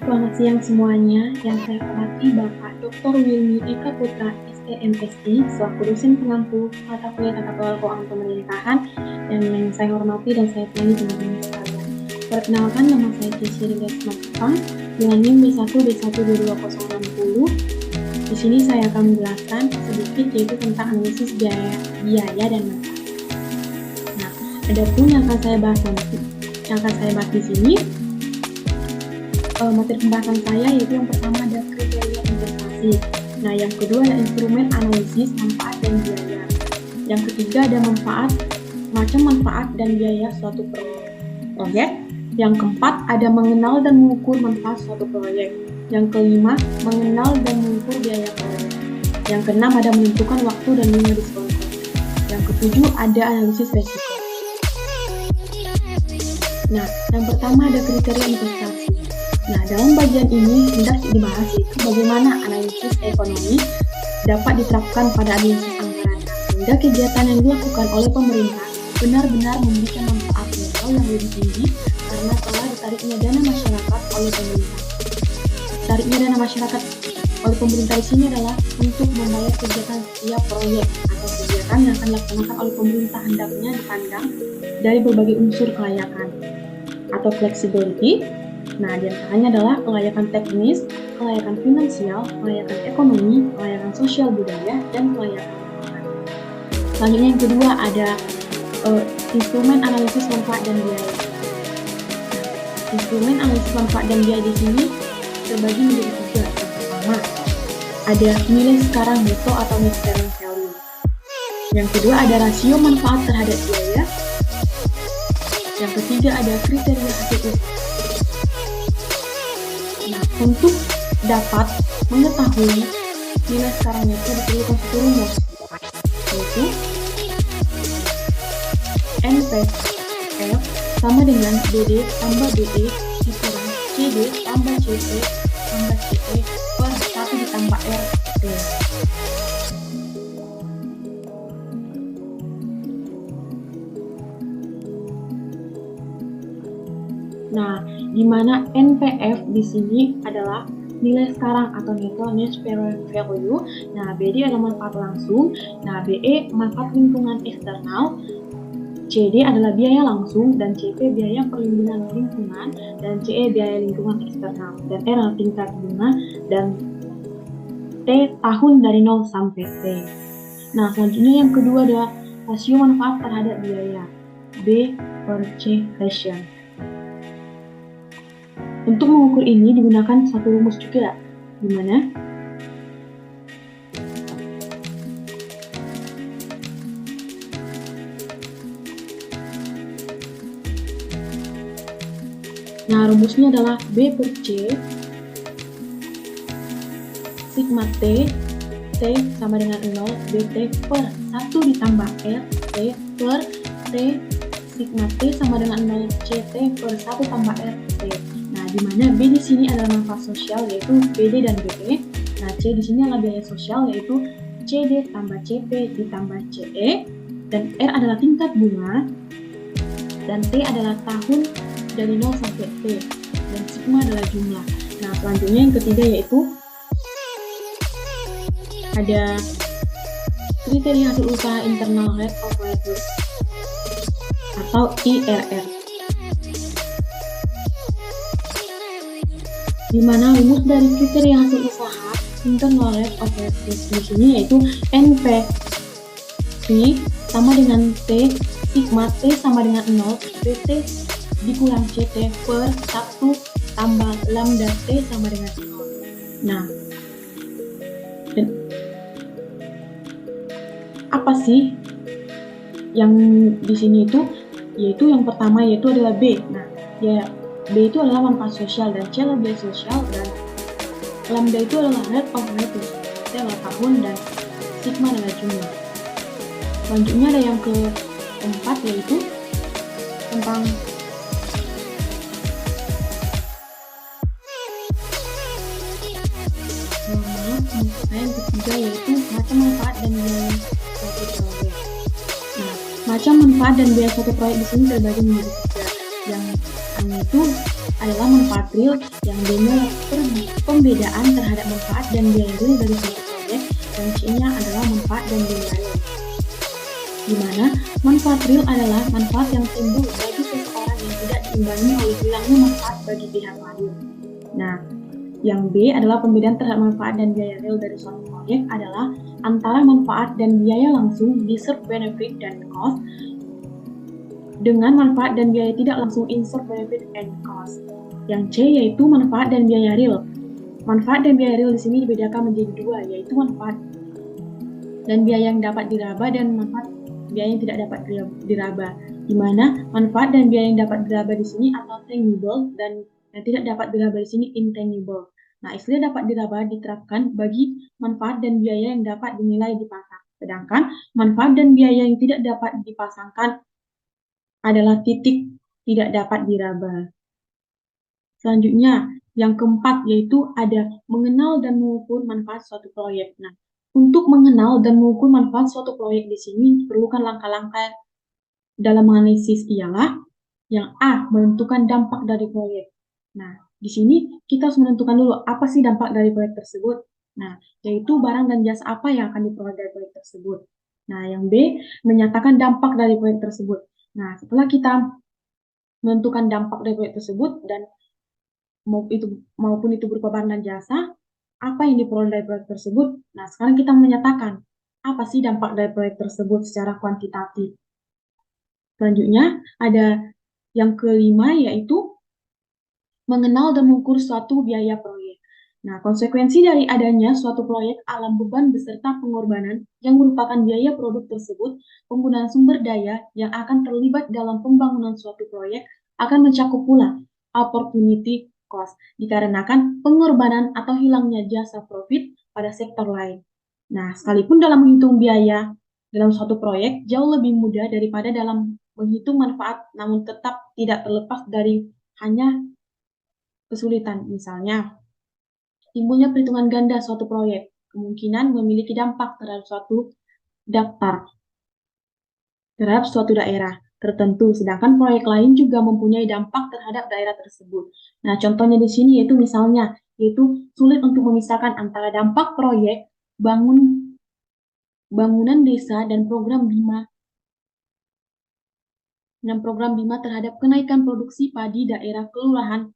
Selamat siang semuanya, yang saya hormati Bapak Dr. Wilmy Eka Putra, STMSI, selaku dosen pengampu mata kuliah Tata Kelola Keuangan Pemerintahan, dan yang saya hormati dan saya sayangi teman-teman sekalian. Perkenalkan, nama saya Cisiri Lesma dengan NIM B1B1222060. Di sini saya akan menjelaskan sedikit yaitu tentang analisis biaya dan manfaat. Nah, adapun yang akan saya bahas di sini. Materi pembahasan saya yaitu yang pertama ada kriteria investasi. Nah, yang kedua ada instrumen analisis manfaat dan biaya. Yang ketiga ada macam manfaat dan biaya suatu proyek. Yang keempat ada mengenal dan mengukur manfaat suatu proyek. Yang kelima mengenal dan mengukur biaya proyek. Yang keenam ada menentukan waktu dan bunga diskon. Yang ketujuh ada analisis resiko. Nah, yang pertama ada kriteria investasi. Nah, dalam bagian ini hendak dibahas yaitu bagaimana analisis ekonomi dapat diterapkan pada analisis anggaran, sehingga kegiatan yang dilakukan oleh pemerintah benar-benar memberikan manfaat netto yang lebih tinggi karena telah ditariknya dana masyarakat oleh pemerintah. Tariknya dana masyarakat oleh pemerintah di sini adalah untuk membayar kegiatan setiap proyek atau kegiatan yang akan dilaksanakan oleh pemerintah hendaknya dipandang dari berbagai unsur kelayakan atau flexibility. Nah, diantaranya adalah kelayakan teknis, kelayakan finansial, kelayakan ekonomi, kelayakan sosial budaya, dan kelayakan keuangan. Selanjutnya yang kedua ada instrumen analisis manfaat dan biaya. Nah, instrumen analisis manfaat dan biaya di sini terbagi menjadi tiga. Yang pertama ada nilai sekarang netto atau net present value. Yang kedua ada rasio manfaat terhadap biaya. Yang ketiga ada kriteria hasil usaha. Nah, untuk dapat mengetahui nilai sekarang itu diperlukan satu rumus, yaitu NPF sama dengan BD tambah BE dikurang CD tambah CP tambah CE per 1 ditambah RT. Nah, di mana NPF di sini adalah nilai sekarang atau net present value. Nah, BD adalah manfaat langsung. Nah, BE manfaat lingkungan eksternal. CD adalah biaya langsung dan CP biaya perlindungan lingkungan dan CE biaya lingkungan eksternal dan R adalah tingkat bunga dan T tahun dari 0 sampai T. Nah, selanjutnya yang kedua adalah rasio manfaat terhadap biaya, B per C ratio. Untuk mengukur ini digunakan satu rumus juga, di mana rumusnya adalah B per C sigma T sama dengan 0 BT per 1 ditambah R T per T sigma T sama dengan 0 CT per 1 tambah RT. Nah, di mana B di sini adalah manfaat sosial yaitu BD dan BE. Nah, C di sini adalah biaya sosial yaitu CD tambah CP ditambah CE dan R adalah tingkat bunga dan T adalah tahun dari 0 sampai T dan sigma adalah jumlah. Nah, selanjutnya yang ketiga yaitu ada kriteria hasil usaha internal rate of return atau IRR, di mana rumus dari kriteria hasil usaha internal rate of return di sini yaitu NPV sama dengan T sigma T sama dengan 0 BT dikurang CT per 1 tambah lambda T sama dengan 0. Nah, dan apa sih yang di sini itu? Yaitu yang pertama yaitu adalah B. Nah, ya B itu adalah manfaat sosial dan C adalah biaya sosial dan lambda itu adalah rate of return. T adalah tahun dan sigma adalah jumlah. Selanjutnya ada yang keempat yaitu tentang yang ketiga yaitu macam manfaat dan biaya suatu proyek. Nah, macam manfaat dan biaya suatu proyek di sini terbagi menjadi tiga. Yang itu adalah manfaat real yang D-nya pembedaan terhadap manfaat dan biaya real dari suatu proyek, dan C-nya adalah manfaat dan biaya real. Di mana manfaat real adalah manfaat yang timbul bagi seseorang yang tidak diimbangi oleh hilangnya manfaat bagi pihak lain. Nah, yang B adalah pembedaan terhadap manfaat dan biaya real dari suatu proyek adalah antara manfaat dan biaya langsung deserved benefit dan cost dengan manfaat dan biaya tidak langsung insert benefit and cost. Yang C yaitu manfaat dan biaya real. Manfaat dan biaya real di sini dibedakan menjadi dua, yaitu manfaat dan biaya yang dapat diraba dan manfaat biaya yang tidak dapat diraba. Di mana manfaat dan biaya yang dapat diraba di sini atau tangible dan yang tidak dapat diraba di sini intangible. Nah, istilah dapat diraba diterapkan bagi manfaat dan biaya yang dapat dinilai dipasang. Sedangkan manfaat dan biaya yang tidak dapat dipasangkan adalah titik tidak dapat diraba. Selanjutnya, yang keempat yaitu ada mengenal dan mengukur manfaat suatu proyek. Nah, untuk mengenal dan mengukur manfaat suatu proyek di sini diperlukan langkah-langkah dalam menganalisis ialah yang A, menentukan dampak dari proyek. Nah, di sini kita harus menentukan dulu apa sih dampak dari proyek tersebut. Nah, yaitu barang dan jasa apa yang akan diperoleh dari proyek tersebut. Nah, yang B, menyatakan dampak dari proyek tersebut. Nah, setelah kita menentukan dampak dari proyek tersebut dan maupun itu berupa barang dan jasa, apa yang diperoleh dari proyek tersebut. Nah, sekarang kita menyatakan apa sih dampak dari proyek tersebut secara kuantitatif. Selanjutnya, ada yang kelima yaitu mengenal dan mengukur suatu biaya proyek. Nah, konsekuensi dari adanya suatu proyek alam beban beserta pengorbanan yang merupakan biaya produk tersebut, penggunaan sumber daya yang akan terlibat dalam pembangunan suatu proyek akan mencakup pula opportunity cost, dikarenakan pengorbanan atau hilangnya jasa profit pada sektor lain. Nah, sekalipun dalam menghitung biaya dalam suatu proyek jauh lebih mudah daripada dalam menghitung manfaat, namun tetap tidak terlepas dari hanya kesulitan. Misalnya, timbulnya perhitungan ganda suatu proyek, kemungkinan memiliki dampak terhadap suatu daftar, terhadap suatu daerah tertentu, sedangkan proyek lain juga mempunyai dampak terhadap daerah tersebut. Nah, contohnya di sini yaitu misalnya, yaitu sulit untuk memisahkan antara dampak proyek bangunan desa dan program BIMA terhadap kenaikan produksi padi daerah kelurahan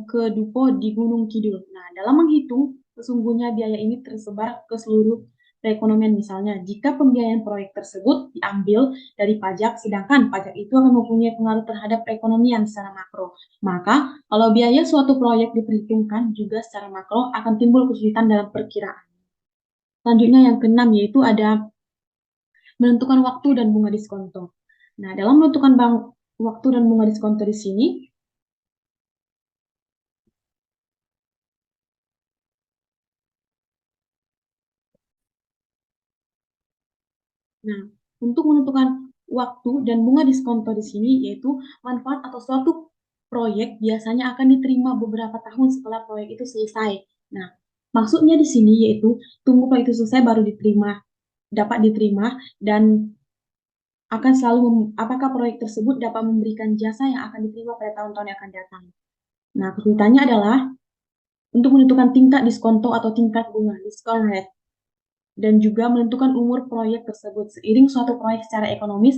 Kedupo di Gunung Kidul. Nah, dalam menghitung, sesungguhnya biaya ini tersebar ke seluruh perekonomian. Misalnya, jika pembiayaan proyek tersebut diambil dari pajak, sedangkan pajak itu akan mempunyai pengaruh terhadap perekonomian secara makro. Maka, kalau biaya suatu proyek diperhitungkan juga secara makro, akan timbul kesulitan dalam perkiraan. Selanjutnya yang keenam yaitu ada menentukan waktu dan bunga diskonto. Nah, dalam menentukan waktu dan bunga diskonto di sini, nah, untuk menentukan waktu dan bunga diskonto di sini yaitu manfaat atau suatu proyek biasanya akan diterima beberapa tahun setelah proyek itu selesai. Nah, maksudnya di sini yaitu tunggu proyek itu selesai baru dapat diterima dan akan selalu apakah proyek tersebut dapat memberikan jasa yang akan diterima pada tahun-tahun yang akan datang. Nah, kesulitannya adalah untuk menentukan tingkat diskonto atau tingkat bunga discount rate dan juga menentukan umur proyek tersebut. Seiring suatu proyek secara ekonomis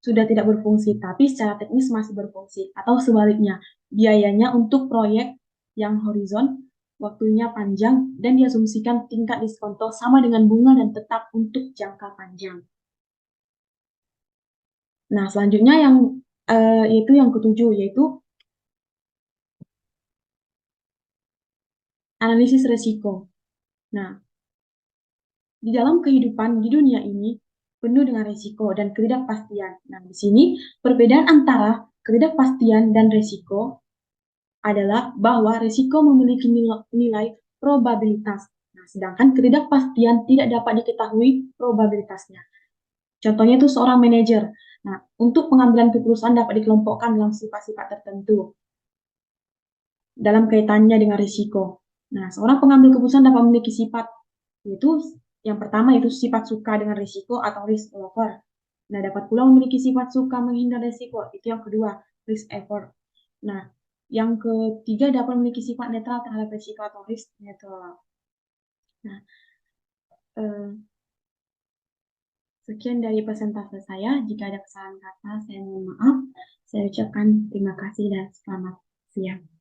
sudah tidak berfungsi, tapi secara teknis masih berfungsi. Atau sebaliknya, biayanya untuk proyek yang horizon, waktunya panjang, dan diasumsikan tingkat diskonto sama dengan bunga dan tetap untuk jangka panjang. Nah, selanjutnya yaitu yang ketujuh, yaitu analisis resiko. Nah, di dalam kehidupan di dunia ini penuh dengan risiko dan ketidakpastian. Nah, di sini perbedaan antara ketidakpastian dan risiko adalah bahwa risiko memiliki nilai probabilitas. Nah, sedangkan ketidakpastian tidak dapat diketahui probabilitasnya. Contohnya itu seorang manajer. Nah, untuk pengambilan keputusan dapat dikelompokkan dalam sifat-sifat tertentu dalam kaitannya dengan risiko. Nah, seorang pengambil keputusan dapat memiliki sifat, yaitu yang pertama itu sifat suka dengan risiko atau risk lover. Nah, dapat pula memiliki sifat suka menghindar resiko. Itu yang kedua, risk averse. Nah, yang ketiga dapat memiliki sifat netral terhadap resiko atau risk netral. Nah, sekian dari presentasi saya. Jika ada kesalahan kata, saya mohon maaf. Saya ucapkan terima kasih dan selamat siang.